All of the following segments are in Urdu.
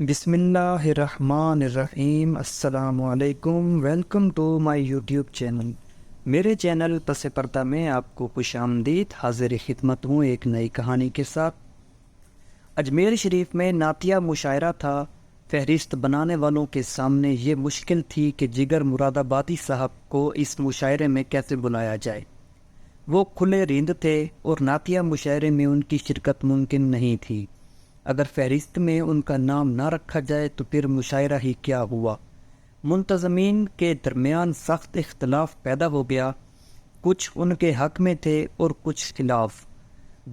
بسم اللہ الرحمن الرحیم۔ السلام علیکم، welcome to my YouTube channel. میرے چینل پس پردہ میں آپ کو خوش آمدید، حاضر خدمت ہوں ایک نئی کہانی کے ساتھ۔ اجمیر شریف میں نعتیہ مشاعرہ تھا۔ فہرست بنانے والوں کے سامنے یہ مشکل تھی کہ جگر مراد آبادی صاحب کو اس مشاعرے میں کیسے بلایا جائے۔ وہ کھلے ریند تھے اور نعتیہ مشاعرے میں ان کی شرکت ممکن نہیں تھی۔ اگر فہرست میں ان کا نام نہ رکھا جائے تو پھر مشاعرہ ہی کیا ہوا۔ منتظمین کے درمیان سخت اختلاف پیدا ہو گیا، کچھ ان کے حق میں تھے اور کچھ خلاف۔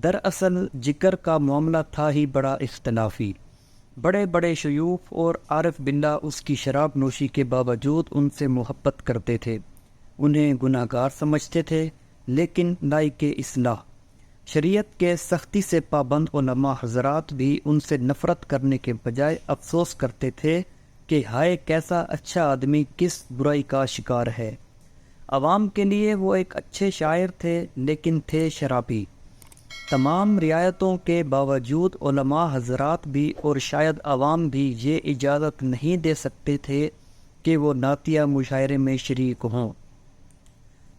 دراصل جگر کا معاملہ تھا ہی بڑا اختلافی۔ بڑے بڑے شیوخ اور عارف باللہ اس کی شراب نوشی کے باوجود ان سے محبت کرتے تھے، انہیں گناہ گار سمجھتے تھے، لیکن لائق اصلاح شریعت کے سختی سے پابند علماء حضرات بھی ان سے نفرت کرنے کے بجائے افسوس کرتے تھے کہ ہائے کیسا اچھا آدمی کس برائی کا شکار ہے۔ عوام کے لیے وہ ایک اچھے شاعر تھے، لیکن تھے شرابی۔ تمام رعایتوں کے باوجود علماء حضرات بھی اور شاید عوام بھی یہ اجازت نہیں دے سکتے تھے کہ وہ نعتیہ مشاعرے میں شریک ہوں۔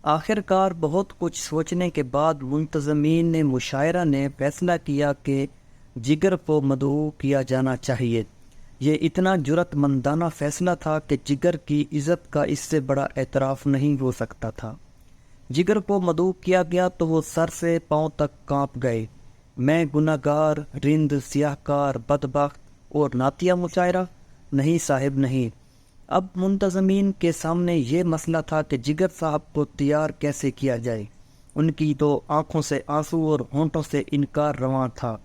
آخر کار بہت کچھ سوچنے کے بعد منتظمین نے مشاعرہ نے فیصلہ کیا کہ جگر کو مدعو کیا جانا چاہیے۔ یہ اتنا جرأت مندانہ فیصلہ تھا کہ جگر کی عزت کا اس سے بڑا اعتراف نہیں ہو سکتا تھا۔ جگر کو مدعو کیا گیا تو وہ سر سے پاؤں تک کانپ گئے۔ میں گناہ گار، رند، سیاہ کار، بدبخت اور نعتیہ مشاعرہ؟ نہیں صاحب نہیں۔ اب منتظمین کے سامنے یہ مسئلہ تھا کہ جگر صاحب کو تیار کیسے کیا جائے۔ ان کی تو آنکھوں سے آنسو اور ہونٹوں سے انکار رواں تھا۔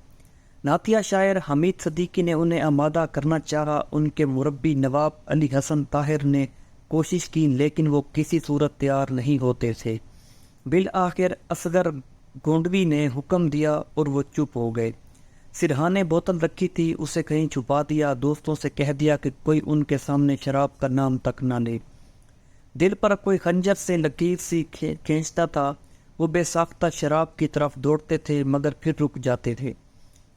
نعتیہ شاعر حمید صدیقی نے انہیں آمادہ کرنا چاہا، ان کے مربی نواب علی حسن طاہر نے کوشش کی، لیکن وہ کسی صورت تیار نہیں ہوتے تھے۔ بالآخر اصغر گونڈوی نے حکم دیا اور وہ چپ ہو گئے۔ سرہا نے بوتل رکھی تھی، اسے کہیں چھپا دیا، دوستوں سے کہہ دیا کہ کوئی ان کے سامنے شراب کا نام تک نہ لے۔ دل پر کوئی خنجر سے لکیر سی کھینچتا تھا۔ وہ بے ساختہ شراب کی طرف دوڑتے تھے مگر پھر رک جاتے تھے۔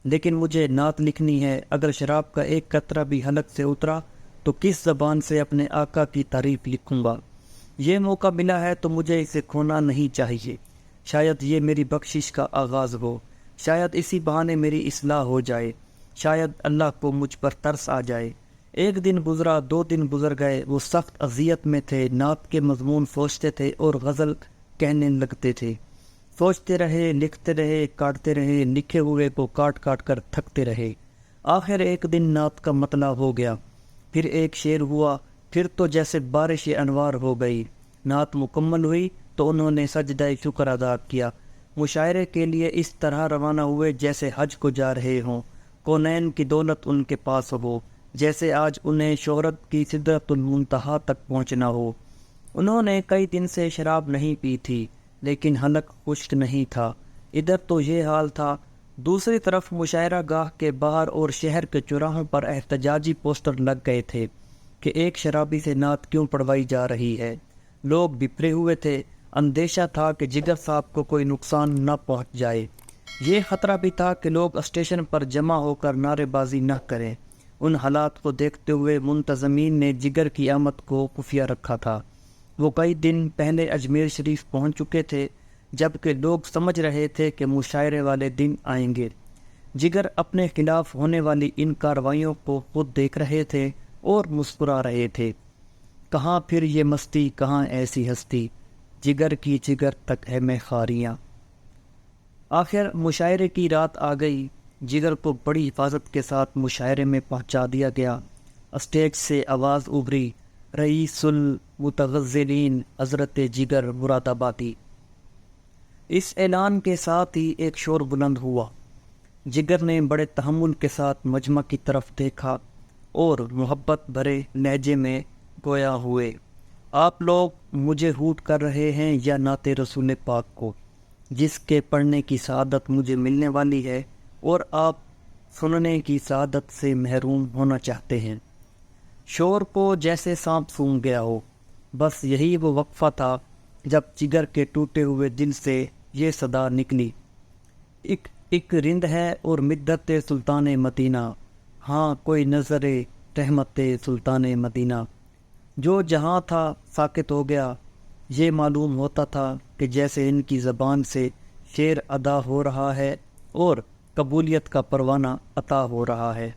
لیکن مجھے نعت لکھنی ہے، اگر شراب کا ایک قطرہ بھی حلق سے اترا تو کس زبان سے اپنے آقا کی تعریف لکھوں گا؟ یہ موقع ملا ہے تو مجھے اسے کھونا نہیں چاہیے۔ شاید یہ میری بخشش کا آغاز ہو، شاید اسی بہانے میری اصلاح ہو جائے، شاید اللہ کو مجھ پر ترس آ جائے۔ ایک دن گزرا، 2 دن گزر گئے، وہ سخت اذیت میں تھے، نعت کے مضمون سوچتے تھے اور غزل کہنے لگتے تھے۔ سوچتے رہے، لکھتے رہے، کاٹتے رہے، لکھے ہوئے کو کاٹ کاٹ کر تھکتے رہے۔ آخر ایک دن نعت کا مطلع ہو گیا، پھر ایک شعر ہوا، پھر تو جیسے بارش انوار ہو گئی۔ نعت مکمل ہوئی تو انہوں نے سجدہ شکر ادا کیا۔ مشاعرے کے لیے اس طرح روانہ ہوئے جیسے حج کو جا رہے ہوں، کونین کی دولت ان کے پاس ہو، جیسے آج انہیں شہرت کی سدرۃ المنتہا تک پہنچنا ہو۔ انہوں نے کئی دن سے شراب نہیں پی تھی، لیکن حلق خشک نہیں تھا۔ ادھر تو یہ حال تھا، دوسری طرف مشاعرہ گاہ کے باہر اور شہر کے چوراہوں پر احتجاجی پوسٹر لگ گئے تھے کہ ایک شرابی سے نعت کیوں پڑھوائی جا رہی ہے۔ لوگ بپھرے ہوئے تھے، اندیشہ تھا کہ جگر صاحب کو کوئی نقصان نہ پہنچ جائے۔ یہ خطرہ بھی تھا کہ لوگ اسٹیشن پر جمع ہو کر نعرے بازی نہ کریں۔ ان حالات کو دیکھتے ہوئے منتظمین نے جگر کی آمد کو خفیہ رکھا تھا۔ وہ کئی دن پہلے اجمیر شریف پہنچ چکے تھے، جبکہ لوگ سمجھ رہے تھے کہ مشاعرے والے دن آئیں گے۔ جگر اپنے خلاف ہونے والی ان کارروائیوں کو خود دیکھ رہے تھے اور مسکرا رہے تھے۔ کہاں پھر یہ مستی، کہاں ایسی ہستی، جگر کی جگر تک ہے میں خاریاں۔ آخر مشاعرے کی رات آ گئی۔ جگر کو بڑی حفاظت کے ساتھ مشاعرے میں پہنچا دیا گیا۔ اسٹیج سے آواز ابھری، رئیس المتغزلین حضرت جگر مراد آبادی۔ اس اعلان کے ساتھ ہی ایک شور بلند ہوا۔ جگر نے بڑے تحمل کے ساتھ مجمع کی طرف دیکھا اور محبت بھرے لہجے میں گویا ہوئے، آپ لوگ مجھے ہوٹ کر رہے ہیں یا نعت رسول پاک کو، جس کے پڑھنے کی سعادت مجھے ملنے والی ہے، اور آپ سننے کی سعادت سے محروم ہونا چاہتے ہیں۔ شور کو جیسے سانپ سونگھ گیا ہو۔ بس یہی وہ وقفہ تھا جب جگر کے ٹوٹے ہوئے دل سے یہ صدا نکلی، ایک رند ہے اور مدت سلطان مدینہ، ہاں کوئی نظر رحمت سلطان مدینہ۔ جو جہاں تھا ساکت ہو گیا، یہ معلوم ہوتا تھا کہ جیسے ان کی زبان سے شعر ادا ہو رہا ہے اور قبولیت کا پروانہ عطا ہو رہا ہے۔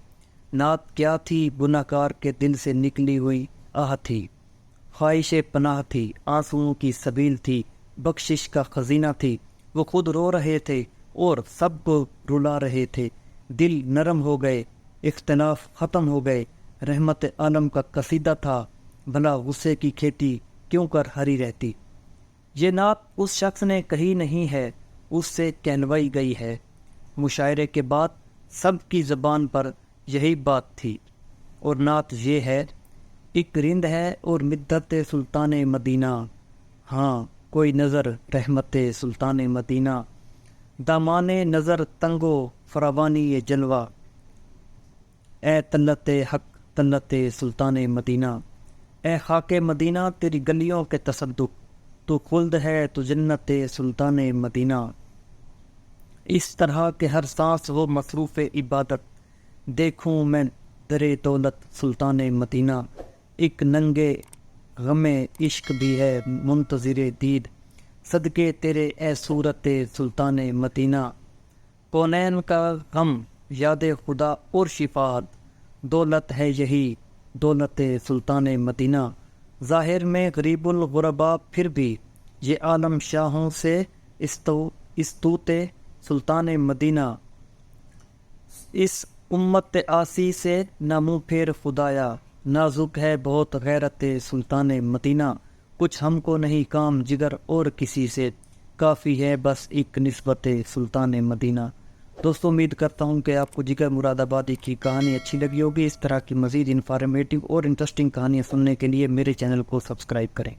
نعت کیا تھی؟ گناہ گار کے دل سے نکلی ہوئی آہ تھی، خواہش پناہ تھی، آنسوؤں کی سبیل تھی، بخشش کا خزینہ تھی۔ وہ خود رو رہے تھے اور سب کو رلا رہے تھے۔ دل نرم ہو گئے، اختلاف ختم ہو گئے۔ رحمت عالم کا قصیدہ تھا، بھلا غصے کی کھیتی کیوں کر ہری رہتی۔ یہ نعت اس شخص نے کہی نہیں ہے، اس سے کہلوائی گئی ہے۔ مشاعرے کے بعد سب کی زبان پر یہی بات تھی، اور نعت یہ ہے: ایک رند ہے اور مدت سلطان مدینہ، ہاں کوئی نظر رحمت سلطان مدینہ۔ دامان نظر تنگو فراوانی یہ جلوہ، اے طلت حق طلت سلطان مدینہ۔ اے خاک مدینہ تیری گلیوں کے تصدق، تو خلد ہے تو جنت سلطان مدینہ۔ اس طرح کہ ہر سانس ہو مصروف عبادت، دیکھوں میں در دولت سلطان مدینہ۔ ایک ننگے غم عشق بھی ہے منتظر دید، صدقے تیرے اے صورت سلطان مدینہ۔ کونین کا غم یاد خدا اور شفاعت، دولت ہے یہی دولت سلطان مدینہ۔ ظاہر میں غریب الغربا پھر بھی یہ عالم شاہوں سے استوت سلطان مدینہ۔ اس امت آسی سے نہ منہ پھیر خدایا، نازک ہے بہت غیرت سلطان مدینہ۔ کچھ ہم کو نہیں کام جگر اور کسی سے، کافی ہے بس ایک نسبت سلطان مدینہ۔ دوستوں امید کرتا ہوں کہ آپ کو جگر مراد آبادی کی کہانی اچھی لگی ہوگی۔ اس طرح کی مزید انفارمیٹیو اور انٹرسٹنگ کہانیاں سننے کے لیے میرے چینل کو سبسکرائب کریں۔